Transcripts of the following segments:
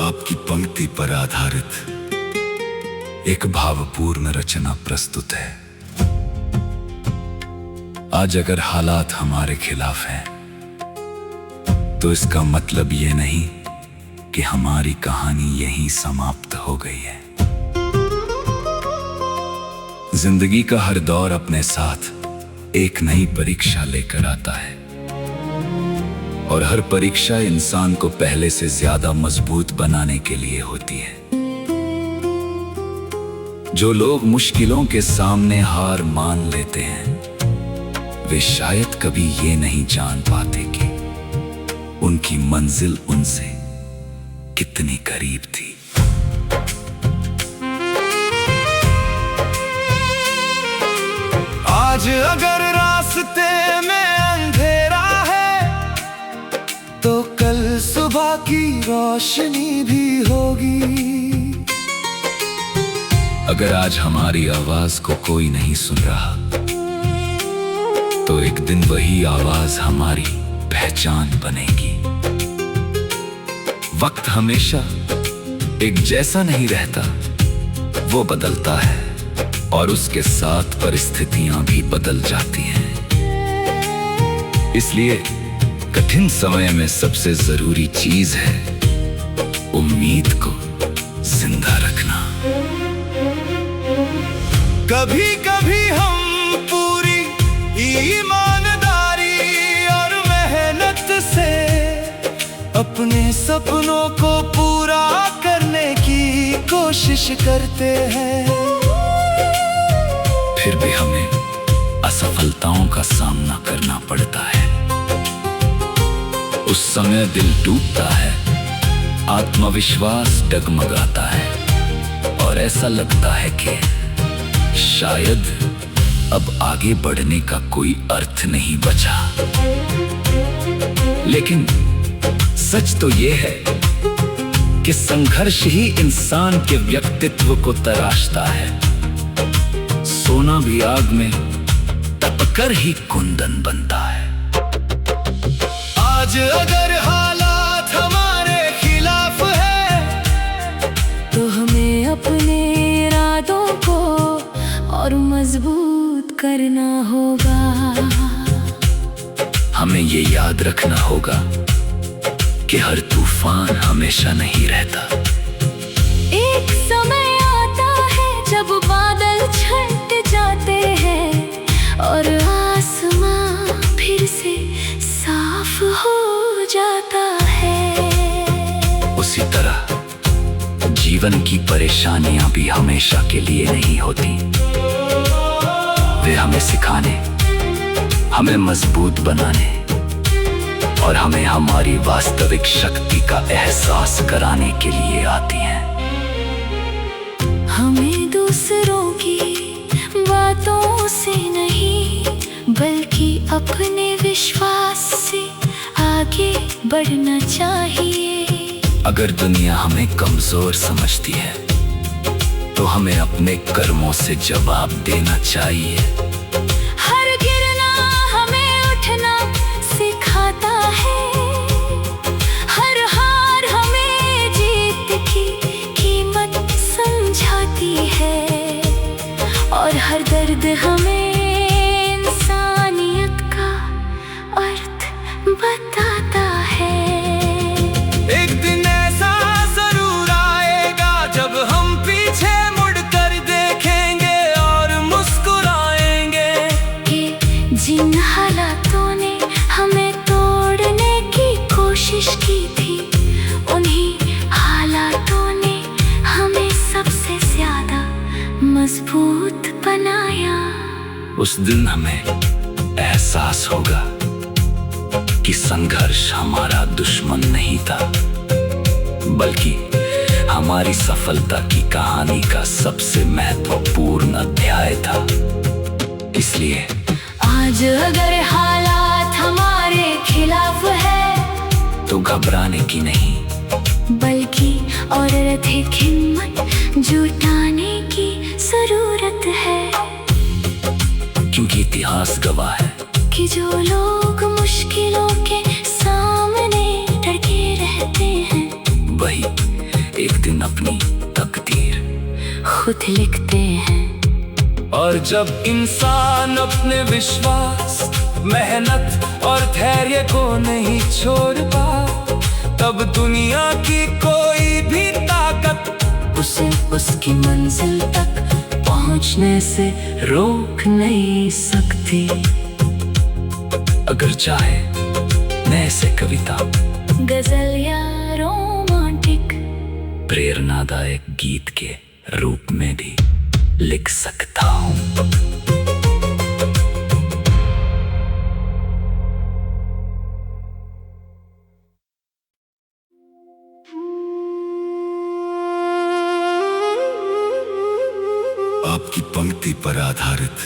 आपकी पंक्ति पर आधारित एक भावपूर्ण रचना प्रस्तुत है। आज अगर हालात हमारे खिलाफ हैं, तो इसका मतलब ये नहीं कि हमारी कहानी यहीं समाप्त हो गई है। जिंदगी का हर दौर अपने साथ एक नई परीक्षा लेकर आता है, और हर परीक्षा इंसान को पहले से ज्यादा मजबूत बनाने के लिए होती है। जो लोग मुश्किलों के सामने हार मान लेते हैं, वे शायद कभी ये नहीं जान पाते कि उनकी मंजिल उनसे कितनी करीब थी। आज अगर रास्ते में अंधेरा है, तो कल सुबह की रोशनी भी होगी। अगर आज हमारी आवाज को कोई नहीं सुन रहा, तो एक दिन वही आवाज हमारी पहचान बनेगी। वक्त हमेशा एक जैसा नहीं रहता, वो बदलता है, और उसके साथ परिस्थितियां भी बदल जाती हैं। इसलिए कठिन समय में सबसे जरूरी चीज है उम्मीद को जिंदा रखना। कभी कभी हम पूरी ईमानदारी और मेहनत से अपने सपनों को पूरा करने की कोशिश करते हैं। फिर भी हमें असफलताओं का सामना करना पड़ता है। उस समय दिल टूटता है, आत्मविश्वास डगमगाता है, और ऐसा लगता है कि शायद अब आगे बढ़ने का कोई अर्थ नहीं बचा। लेकिन सच तो ये है कि संघर्ष ही इंसान के व्यक्तित्व को तराशता है। सोना भी आग में तपकर ही कुंदन बनता है। आज अगर हालात हमारे खिलाफ है, तो हमें अपने इरादों को और मजबूत करना होगा। हमें ये याद रखना होगा कि हर तूफान हमेशा नहीं रहता। एक समय आता है जब बादल छट जाते हैं और आसमां फिर से साफ हो जाता है। उसी तरह जीवन की परेशानियां भी हमेशा के लिए नहीं होती। वे हमें सिखाने, हमें मजबूत बनाने और हमें हमारी वास्तविक शक्ति का एहसास कराने के लिए आती हैं। हमें दूसरों की बातों से नहीं, बल्कि अपने विश्वास से आगे बढ़ना चाहिए। अगर दुनिया हमें कमजोर समझती है, तो हमें अपने कर्मों से जवाब देना चाहिए। हर गिरना हमें उठना सिखाता है, हर हार हमें जीत की कीमत समझाती है, और हर दर्द हमें इंसानियत का अर्थ बताता है। एक दिन ऐसा जरूर आएगा जब हम पीछे मुड़कर देखेंगे और मुस्कुराएंगे कि जिन हालातों ने हमें तोड़ने की कोशिश की थी, उन्हीं हालातों ने हमें सबसे ज्यादा मजबूत बनाया। उस दिन हमें एहसास होगा कि संघर्ष हमारा दुश्मन नहीं था, बल्कि हमारी सफलता की कहानी का सबसे महत्वपूर्ण अध्याय था। इसलिए आज अगर हालात हमारे खिलाफ है, तो घबराने की नहीं, बल्कि और अधिक हिम्मत जुटाने की जरूरत है। क्योंकि इतिहास गवाह है कि जो लोग मुश्किलों के सामने डटे रहते हैं, वही खुद लिखते हैं। और जब इंसान अपने विश्वास, मेहनत और धैर्य को नहीं छोड़ता, तब दुनिया की कोई भी ताकत उसे उसकी मंजिल तक पहुंचने से रोक नहीं सकती। अगर चाहे मैं ऐसे कविता, गजल या रोमांटिक, प्रेरणादायक गीत के रूप में भी लिख सकता हूँ। आपकी पंक्ति पर आधारित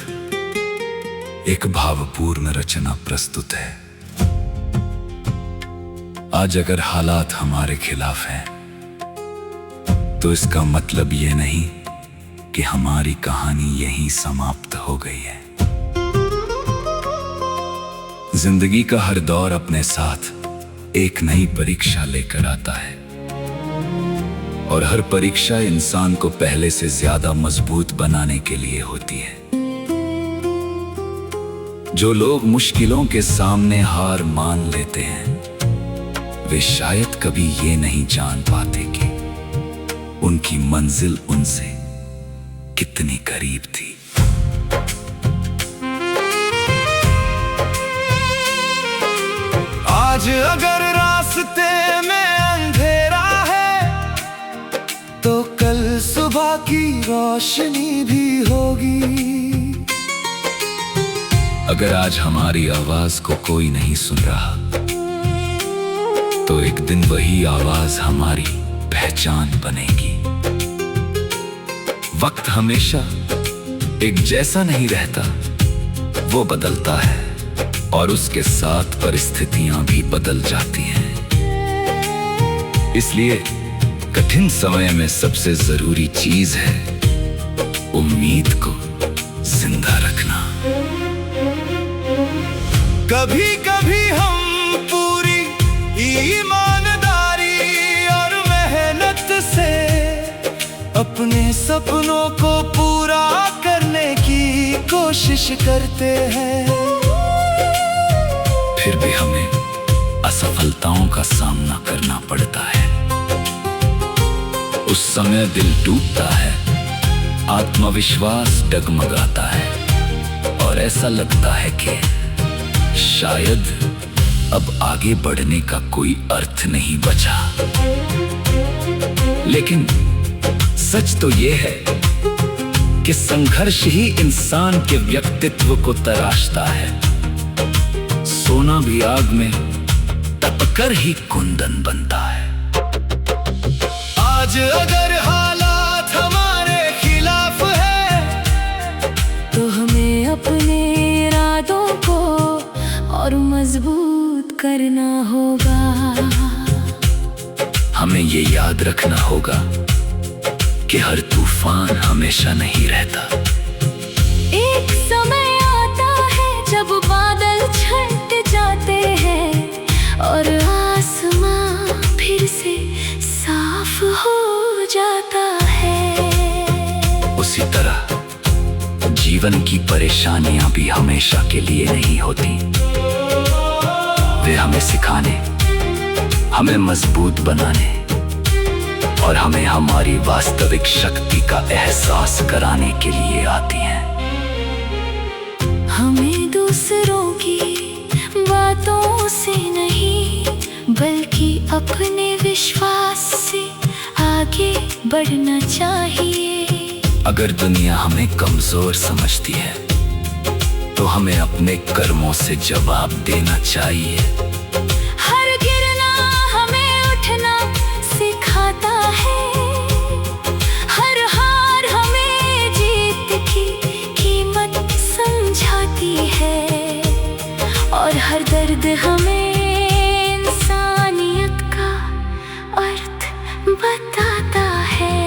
एक भावपूर्ण रचना प्रस्तुत है। आज अगर हालात हमारे खिलाफ हैं, तो इसका मतलब ये नहीं कि हमारी कहानी यहीं समाप्त हो गई है। जिंदगी का हर दौर अपने साथ एक नई परीक्षा लेकर आता है, और हर परीक्षा इंसान को पहले से ज्यादा मजबूत बनाने के लिए होती है। जो लोग मुश्किलों के सामने हार मान लेते हैं, वे शायद कभी ये नहीं जान पाते कि उनकी मंजिल उनसे कितनी करीब थी। आज अगर रास्ते में अंधेरा है, तो कल सुबह की रोशनी भी होगी। अगर आज हमारी आवाज को कोई नहीं सुन रहा, तो एक दिन वही आवाज हमारी पहचान बनेगी। वक्त हमेशा एक जैसा नहीं रहता, वो बदलता है, और उसके साथ परिस्थितियां भी बदल जाती हैं। इसलिए कठिन समय में सबसे जरूरी चीज है उम्मीद को जिंदा रखना। कभी कभी हम पूरी ईमानदारी और मेहनत से अपने सपनों को पूरा करने की कोशिश करते हैं। फिर भी हमें असफलताओं का सामना करना पड़ता है। उस समय दिल टूटता है, आत्मविश्वास डगमगाता है, और ऐसा लगता है कि शायद अब आगे बढ़ने का कोई अर्थ नहीं बचा। लेकिन सच तो ये है कि संघर्ष ही इंसान के व्यक्तित्व को तराशता है। सोना भी आग में तपकर ही कुंदन बनता है। आज अगर हालात हमारे खिलाफ है, तो हमें अपने इरादों को और मजबूत करना होगा। हमें ये याद रखना होगा कि हर तूफान हमेशा नहीं रहता। एक समय आता है जब बादल छट जाते हैं और आसमां फिर से साफ हो जाता है। उसी तरह जीवन की परेशानियां भी हमेशा के लिए नहीं होती। वे हमें सिखाने, हमें मजबूत बनाने और हमें हमारी वास्तविक शक्ति का एहसास कराने के लिए आती हैं। हमें दूसरों की बातों से नहीं, बल्कि अपने विश्वास से आगे बढ़ना चाहिए। अगर दुनिया हमें कमजोर समझती है, तो हमें अपने कर्मों से जवाब देना चाहिए। हर गिरना हमें उठना सिखाता है, हर हार हमें जीत की कीमत समझाती है, और हर दर्द हमें इंसानियत का अर्थ बताता है।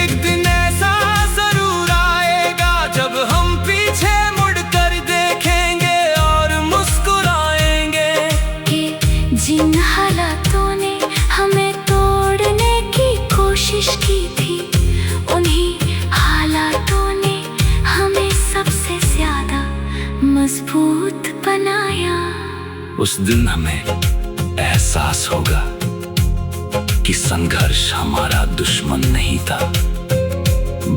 एक दिन ऐसा जरूर आएगा जब हम पीछे मुड़कर देखेंगे और मुस्कुराएंगे कि जिन हालातों ने हमें तोड़ने की कोशिश की थी, उन्हीं मजबूत बनाया। उस दिन हमें एहसास होगा कि संघर्ष हमारा दुश्मन नहीं था,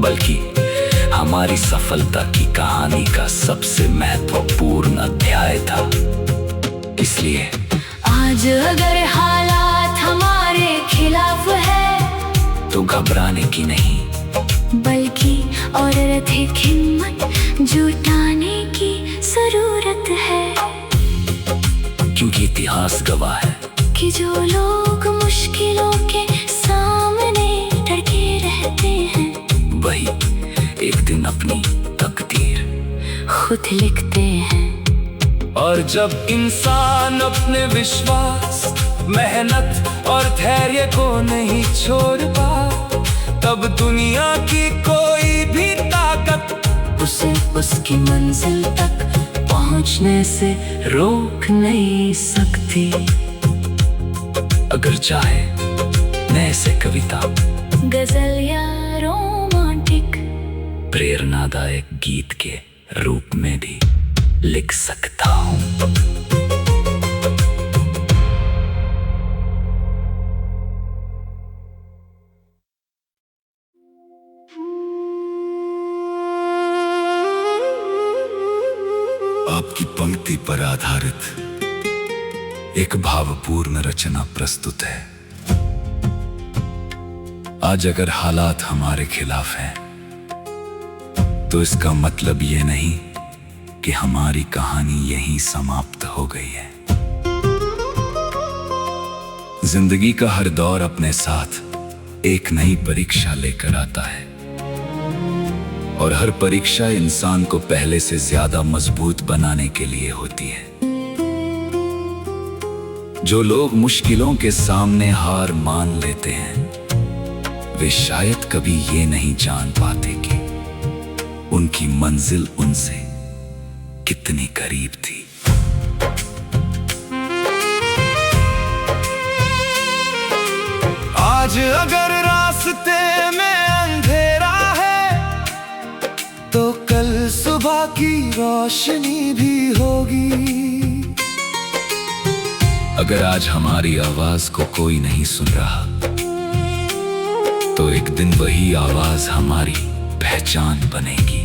बल्कि हमारी सफलता की कहानी का सबसे महत्वपूर्ण अध्याय था। इसलिए आज अगर हालात हमारे खिलाफ है तो घबराने की नहीं, बल्कि और अधिक हिम्मत जुटाने की जरूरत है। क्योंकि इतिहास गवाह है कि जो लोग मुश्किलों के सामने डर के रहते हैं, वही एक दिन अपनी तकदीर खुद लिखते हैं। और जब इंसान अपने विश्वास, मेहनत और धैर्य को नहीं छोड़ता, तब दुनिया की कोई भी ताकत उसे उसकी मंजिल तक पहुंचने से रोक नहीं सकती। अगर चाहे मैं इसे कविता, गजल या रोमांटिक, प्रेरणादायक गीत के रूप में भी लिख सकता हूँ। आपकी पंक्ति पर आधारित एक भावपूर्ण रचना प्रस्तुत है। आज अगर हालात हमारे खिलाफ हैं, तो इसका मतलब ये नहीं कि हमारी कहानी यहीं समाप्त हो गई है। जिंदगी का हर दौर अपने साथ एक नई परीक्षा लेकर आता है, और हर परीक्षा इंसान को पहले से ज्यादा मजबूत बनाने के लिए होती है। जो लोग मुश्किलों के सामने हार मान लेते हैं, वे शायद कभी ये नहीं जान पाते कि उनकी मंजिल उनसे कितनी करीब थी। आज अगर रास्ते में अंधेरा है, तो कल सुबह की रोशनी भी होगी। अगर आज हमारी आवाज को कोई नहीं सुन रहा, तो एक दिन वही आवाज हमारी पहचान बनेगी।